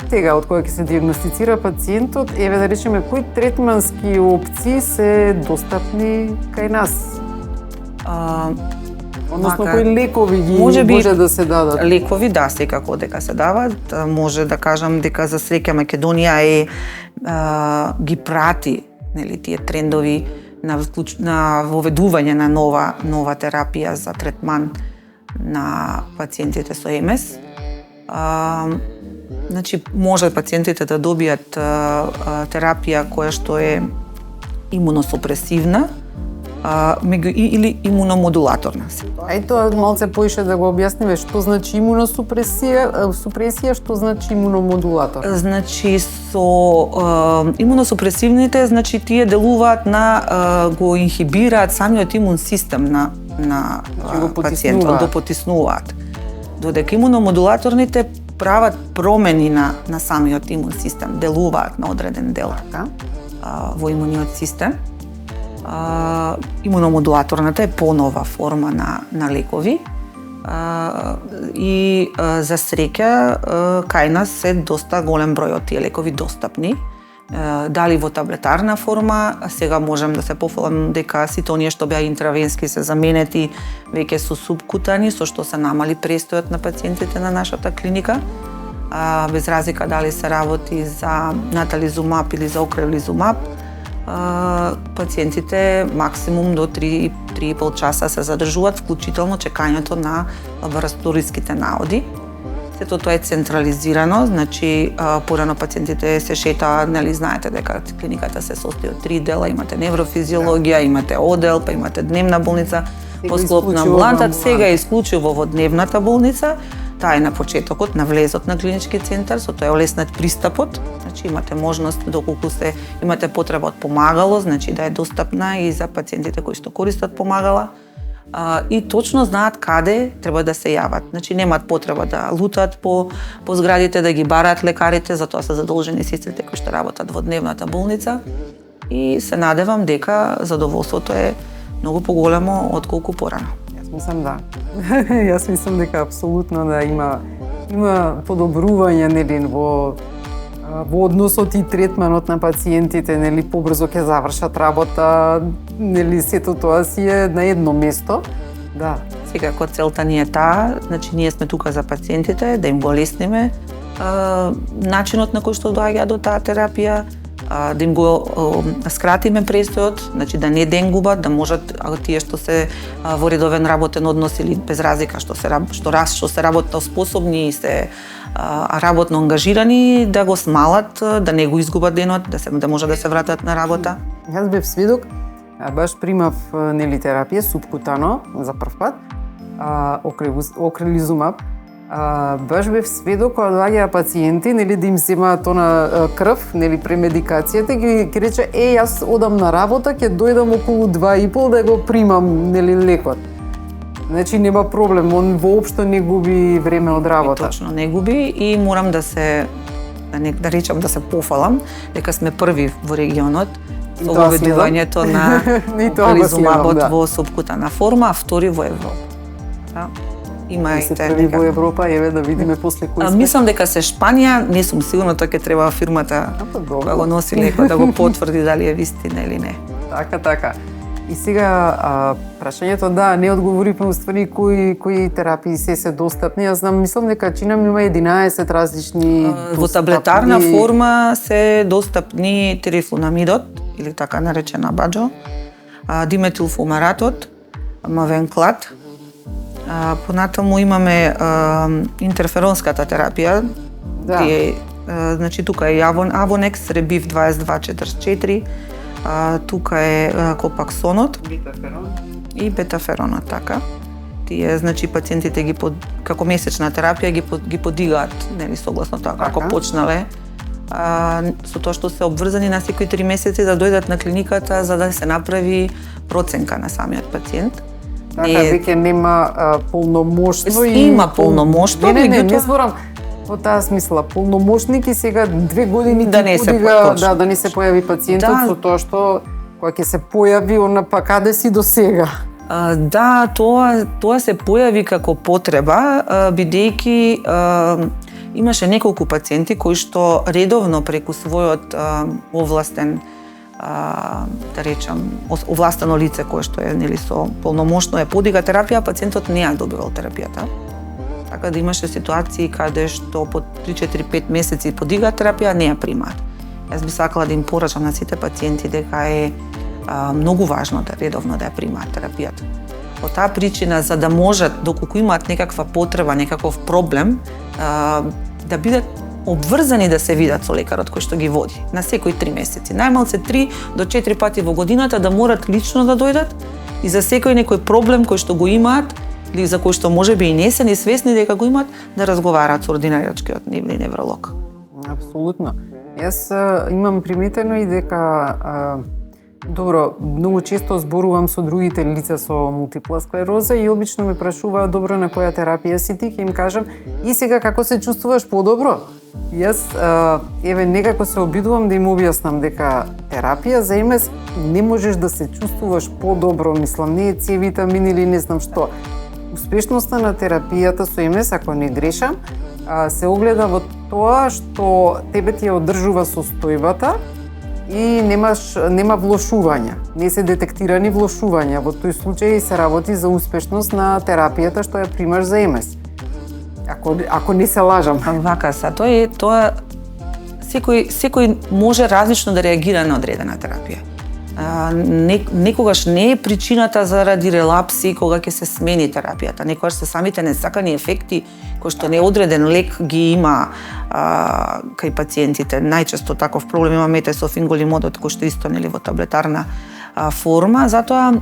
тега од кога ќе се диагностицира пациентот, еве да речеме кои третмански опции се достапни кај нас? Односно кои лекови може да се дадат? Лекови, да, секако дека се дават. Може да кажам дека за среќа Македонија ги прати, нели, тие трендови на воведување на нова терапија за третман на пациентите со МС. Значи, може пациентите да добијат терапија која што е имуносупресивна или имуномодулаторна. Ај тоа малце поише да го објасниме што значи имуносупресија, што значи имуномодулатор. Значи со имуносупресивните, значи тие делуваат го инхибираат самиот имун систем на пациентот, го потиснуваат. Додека имуномодулаторните прават промени на самиот имун систем, делуваат на одреден дел во имуниот систем. Имуномодулаторната е понова форма на лекови и за среќа кај нас се доста голем број од тие лекови достапни. Дали во таблетарна форма, сега можем да се пофалам дека сите оние што беа интравенски се заменети веќе со субкутани, со што се намали престојот на пациентите на нашата клиника. Без разлика дали се работи за натализумаб или за окрелизумаб, пациентите максимум до 3,5 часа се задржуваат, вклучително чекањето на лабораториските наоди. Сето тоа е централизирано, значи порано пациентите се шетаат, нели знаете дека клиниката се состои од 3 дела, имате неврофизиологија, имате одел, па имате дневна болница, по склоп на амбулантата, сега е исклучиво во дневната болница. Таа е на почетокот, на влезот на клинички центар, со тоа е олеснат пристапот. Значи имате можност доколку имате потреба од помагало, значи да е достапна и за пациентите кои што користат помагала. И точно знаат каде треба да се јават. Значи немаат потреба да лутат по зградите, да ги бараат лекарите, затоа се задолжени сестрите кои што работат во дневната болница. И се надевам дека задоволството е многу поголемо отколку порано. Мислам да. Јас мислам дека апсолутно да има подобрување, нели, во односот и третманот на пациентите, нели, побрзо ќе завршат работа, нели, сето тоа си е на едно место. Да. Секако целта ни е таа, значи ние сме тука за пациентите, да им го лесниме начинот на кој што доаѓа до таа терапија, да им го скратиме престојот, значи да не ден губат, да можат тие што се во редовен работен однос или без разлика што се работно способни и се работно ангажирани, да го смалат, да не го изгубат денот, да може да се вратат на работа. Јас бев сведок, баш примав, нели, терапија субкутано за прв пат, окрелизумаб. Баш бев сведок кога доаѓаа пациенти, нели, да им земаат крв, нели, премедикацијата, ги рече, јас одам на работа, ќе дојдам околу 2,5 да го примам, нели, лекот. Значи нема проблем, он воопшто не губи време од работа. Точно, не губи и морам да речам да се пофалам дека сме први во регионот со воведувањето на окрелизумабот во субкутана форма, а втори во Европа. Има и први во Европа, еве да видиме после кој сме. Мислам дека се Шпанија, не сум сигурна, тоа ќе треба фирмата која го носи лекот да го потврди дали е вистина или не. Така. И сега прашањето, да, не одговоривме уствари кои терапии се достапни. Јас знам, мислам дека чинам има 11 различни во таблетарна форма се достапни терифлунамидот или така наречена баџо, диметилфумаратот, мавенклад. Понатаму имаме интерферонската терапија. Да. Значи тука е Авонекс, Ребив 2244, тука е Копаксонот и бетаферонот, така. Тие, значи, пациентите како месечна терапија ги подигаат, нели, согласно тоа како почнале. Со тоа што се обврзани на секои 3 месеци да дојдат на клиниката за да се направи проценка на самиот пациент. Така, веќе нема полномошно и... Има полномошно, не зборам во таа смисла. Полномошник и сега 2 години да не се појави пациентот со тоа што кога ќе се појави, па каде си до сега? Да, тоа се појави како потреба, бидејќи имаше неколку пациенти кои што редовно преку својот овластен да речам овластено лице кое што е нели со полномошно е подига терапија, пациентот не ја добивал терапијата. Така да имаше ситуации каде што по 3-4-5 месеци подига терапија, не ја примаат. Јас би сакала да им порачам на сите пациенти дека е многу важно да редовно да ја примаат терапијата. По таа причина, за да можат, доколку имаат некаква потреба, некаков проблем, да бидат обврзани да се видат со лекарот кој што ги води на секои 3 месеци. Најмалце 3 до 4 пати во годината да морат лично да дојдат и за секој некој проблем кој што го имаат или за кој што можеби и не се ни свесни дека го имаат, да разговараат со ординаричкиот нивни невролог. Апсолутно. Јас имам приметено и дека добро, многу често зборувам со другите лица со мултипла склероза и обично ме прашуваат добро на која терапија си ти, ќе им кажам и сега како се чувствуваш подобро? Јас еве некако се обидувам да им објаснам дека терапија за МС не можеш да се чувствуваш подобро, мислам, не е С витамин или не знам што. Успешноста на терапијата со МС, ако не грешам, се огледа во тоа што тебе ти ја одржува состојбата и нема влошувања, не се детектирани влошувања. Во тој случај се работи за успешност на терапијата што ја примаш за МС. Ако не се лажам. Вака са, тоа секој може различно да реагира на одредена терапија. Некогаш не е причината заради релапси кога ќе се смени терапијата. Некогаш се самите несакани ефекти кои што неодреден лек ги има кај пациентите. Најчесто таков проблем има метесофинголимодот кој што исто нели во таблетарна форма. Затоа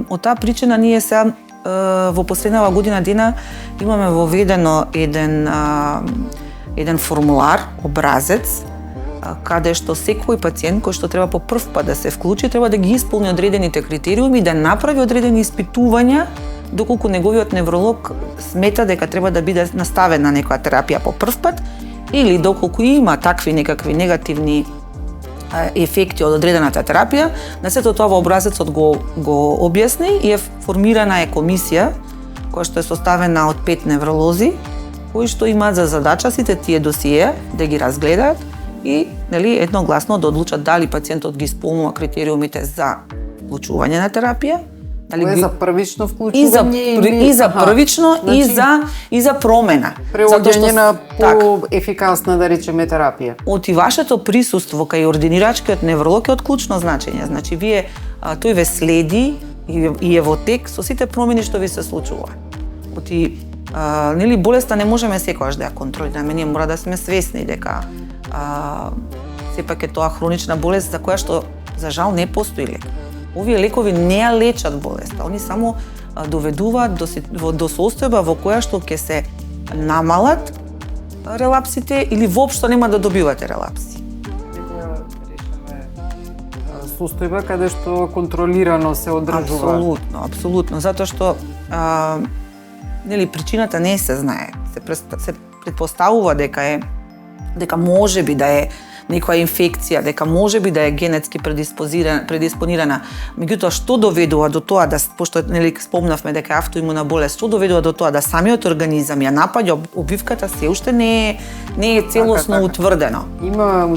од таа причина ние се во последнава година дена имаме воведено еден формулар, образец, каде што секој пациент кој што треба по прв пат да се вклучи, треба да ги исполни одредените критериуми и да направи одредени испитувања доколку неговиот невролог смета дека треба да биде наставена некоја терапија по прв пат или доколку има такви некакви негативни ефекти од одредената терапија, на сето тоа во образецот го објасни и формирана е комисија која што е составена од 5 невролози кои што имаат за задача сите тие досиеа да ги разгледаат и нели едногласно да одлучат дали пациентот ги исполнува критериумите за вклучување на терапија, дали за првично вклучување и за првично и за промена. Преоѓање на поефикасна, да речеме, терапија. Од и вашето присуство кај ординирачкиот невролог е од клучно значење. Значи вие тој ве следи и е во тек со сите промени што ви се случува. Нели болеста не можеме секогаш да ја контролираме, ние мора да сме свесни дека сепак е тоа хронична болест за која што за жал не постои лек. Овие лекови не ја лечат болеста, они само доведуваат до состојба во која што ќе се намалат релапсите или воопшто нема да добивате релапси. Состојба каде што контролирано се одржува. Апсолутно, затоа што нели причината не се знае. Се претпоставува дека можеби да е некоја инфекција, дека можеби да е генетски предиспонирана. Меѓутоа, што доведува до тоа да, пошто нели спомнавме дека е автоимуна болест, што доведува до тоа да самиот организам ја напаѓа обвивката, се уште не е целосно утврдено. Има,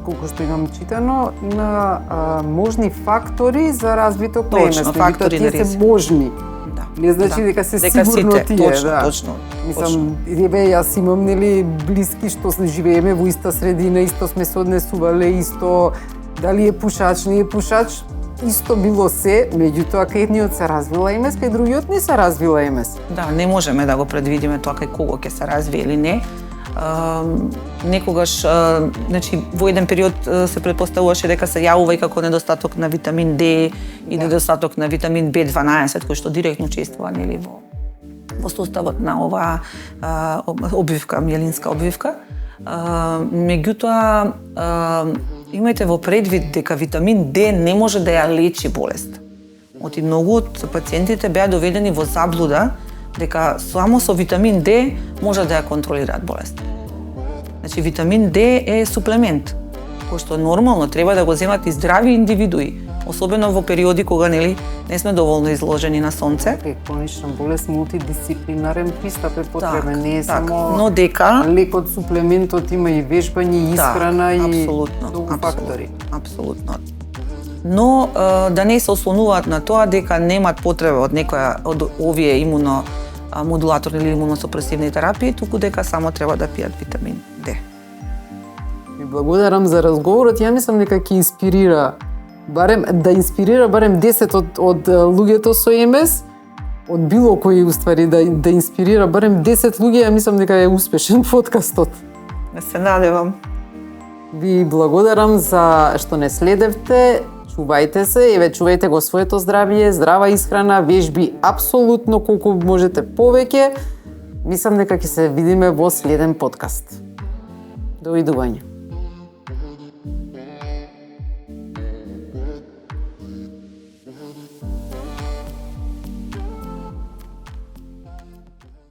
колку што имам читано, има можни фактори за развиток на МС. Точно, фактори на ризик. Се можни. Не значи дека се сигурно тие, точно. Мислам, јас имам нели блиски што живееме во иста средина, исто сме се однесувале, исто дали е пушач, не е пушач, исто било се, меѓутоа кај едниот се развила МС, кај другиот не се развила МС. Да, не можеме да го предвидиме тоа кај кого ќе се развие или не. Некогаш, значи, во еден период се претпоставуваше дека се јавува и како недостаток на витамин D и недостаток на витамин B12, кој што директно учествува нели во составот на оваа обвивка, миелинска обвивка. Меѓутоа, имајте во предвид дека витамин D не може да ја лечи болест. Оти многу од пациентите беа доведени во заблуда дека само со витамин D може да ја контролираат болест. Значи, витамин D е суплемент, кој што нормално треба да го земат и здрави индивидуи, особено во периоди кога нели не сме доволно изложени на сонце. Хронична болест, мултидисциплинарен пристап е потребен, не е само но дека лекот, суплементот, има и вежбање, исхрана и многу фактори. Апсолутно. Но да не се ослонуваат на тоа дека немат потреба од некоја од овие имуномодулаторни или имуносупресивни терапии, туку дека само треба да пијат витамин D. Ви благодарам за разговорот. Ја мислам дека ќе инспирира барем 10 од луѓето со МС, од било кој уствари да инспирира барем 10 луѓе, ја мислам дека е успешен подкастот. Не се надевам. Ви благодарам за што не следевте. Чувајте се, чувајте го своето здравје, здрава исхрана, вежби апсолутно колку можете повеќе. Мислам дека ќе се видиме во следен подкаст. Довидување.